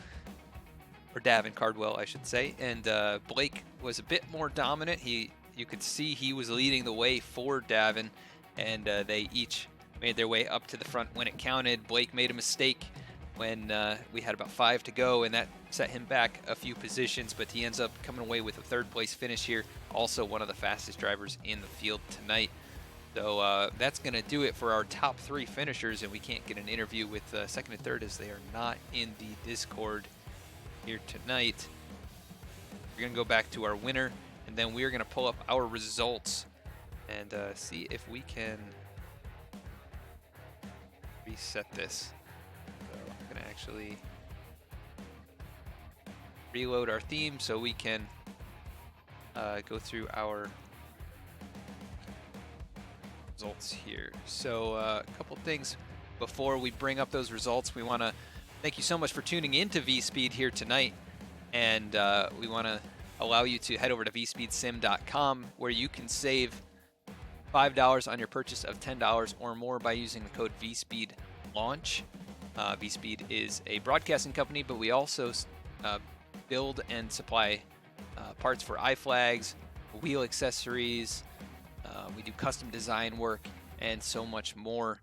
or Davin Cardwell I should say. And Blake was a bit more dominant. You could see he was leading the way for Davin, and they each made their way up to the front when it counted. Blake made a mistake when we had about 5 to go, and that set him back a few positions, but he ends up coming away with a third place finish here. Also one of the fastest drivers in the field tonight. So that's going to do it for our top 3 finishers, and we can't get an interview with second and third as they are not in the Discord here tonight. We're going to go back to our winner, and then we're going to pull up our results and see if we can reset this. So I'm going to actually reload our theme so we can go through our results here. So a couple things before we bring up those results. We want to thank you so much for tuning in to VSPEED here tonight, and we want to allow you to head over to vspeedsim.com, where you can save $5 on your purchase of $10 or more by using the code VSPEEDLAUNCH. VSPEED is a broadcasting company, but we also build and supply parts for iFlags, wheel accessories. We do custom design work and so much more.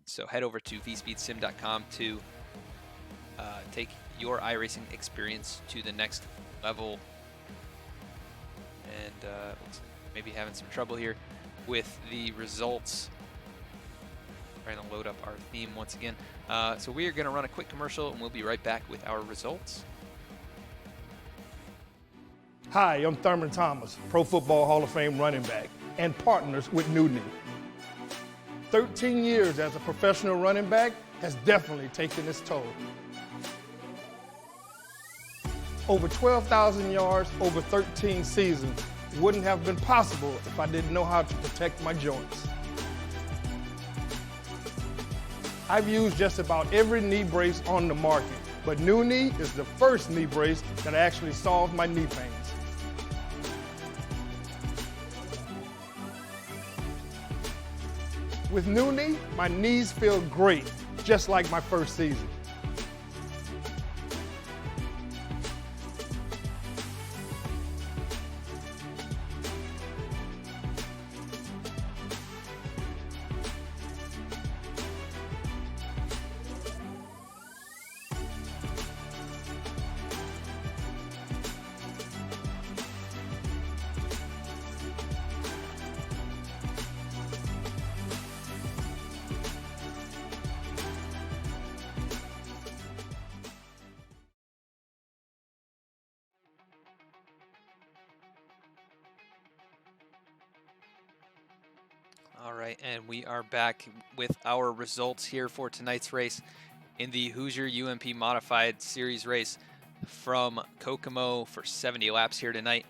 So head over to vspeedsim.com to take your iRacing experience to the next level. And maybe having some trouble here with the results. Trying to load up our theme once again. So we are going to run a quick commercial and we'll be right back with our results. Hi, I'm Thurman Thomas, Pro Football Hall of Fame running back and partners with New Knee. 13 years as a professional running back has definitely taken its toll. Over 12,000 yards over 13 seasons wouldn't have been possible if I didn't know how to protect my joints. I've used just about every knee brace on the market, but New Knee is the first knee brace that actually solved my knee pains. With New Knee, my knees feel great, just like my first season. All right, and we are back with our results here for tonight's race in the Hoosier UMP Modified Series race from Kokomo for 70 laps here tonight.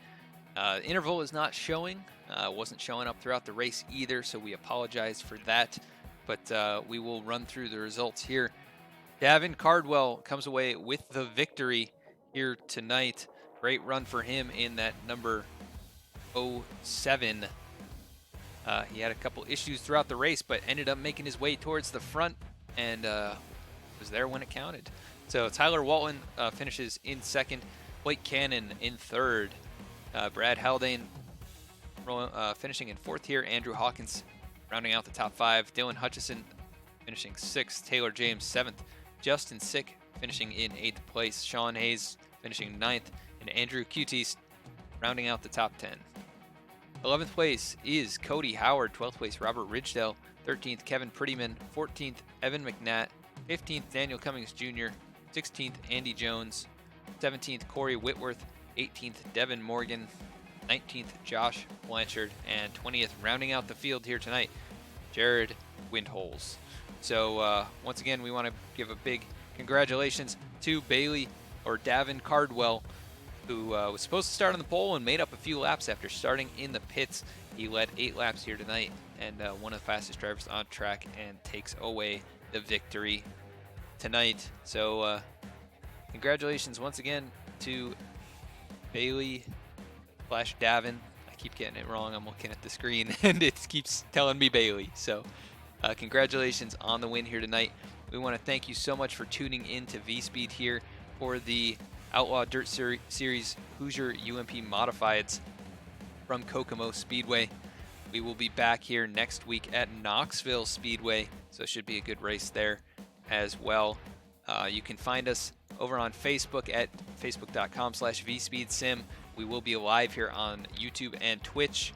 Interval is not showing, wasn't showing up throughout the race either, so we apologize for that, but we will run through the results here. Davin Cardwell comes away with the victory here tonight. Great run for him in that number 07. He had a couple issues throughout the race, but ended up making his way towards the front and was there when it counted. So Tyler Walton finishes in second, Blake Cannon in third, Brad Haldane finishing in fourth here, Andrew Hawkins rounding out the top five, Dylan Hutchison finishing sixth, Taylor James seventh, Justin Sick finishing in eighth place, Sean Hayes finishing ninth, and Andrew Cutis rounding out the top 10. 11th place is Cody Howard, 12th place Robert Ridgedale, 13th Kevin Prettyman, 14th Evan McNatt, 15th Daniel Cummings Jr., 16th Andy Jones, 17th Corey Whitworth, 18th Devin Morgan, 19th Josh Blanchard, and 20th rounding out the field here tonight, Jared Windholes. So once again, we want to give a big congratulations to Davin Cardwell, who was supposed to start on the pole and made up a few laps after starting in the pits. He led 8 laps here tonight and one of the fastest drivers on track and takes away the victory tonight. So congratulations once again to Bailey/Davin. I keep getting it wrong. I'm looking at the screen and it keeps telling me Bailey. So congratulations on the win here tonight. We want to thank you so much for tuning in to VSPEED here for the Outlaw Dirt Series Hoosier UMP Modifieds from Kokomo Speedway. We will be back here next week at Knoxville Speedway, so it should be a good race there as well. You can find us over on Facebook at facebook.com/vspeedsim. We will be live here on YouTube and Twitch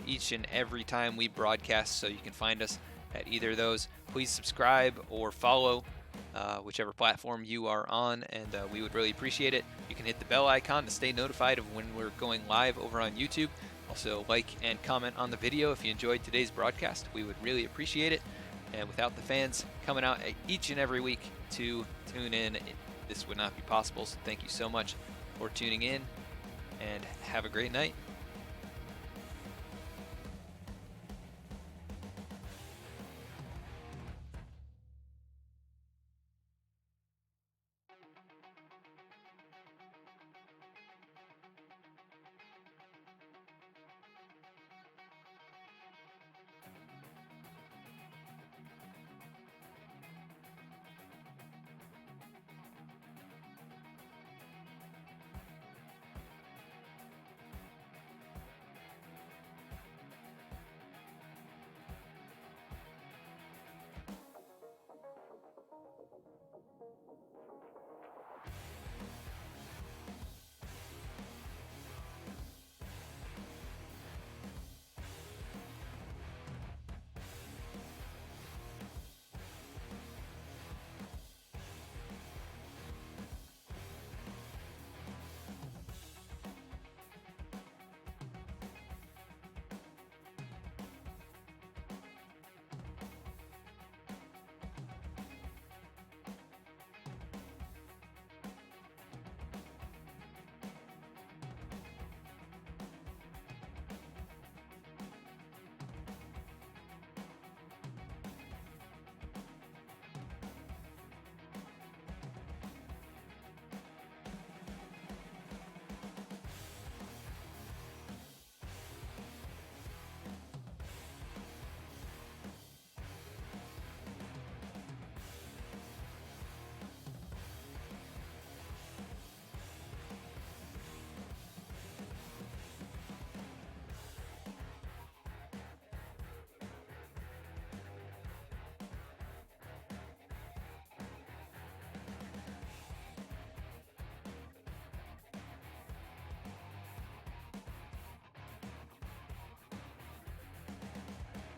each and every time we broadcast, so you can find us at either of those. Please subscribe or follow whichever platform you are on, and we would really appreciate it. You can hit the bell icon to stay notified of when we're going live over on YouTube. Also, like and comment on the video if you enjoyed today's broadcast. We would really appreciate it. And without the fans coming out each and every week to tune in, this would not be possible. So thank you so much for tuning in, and have a great night.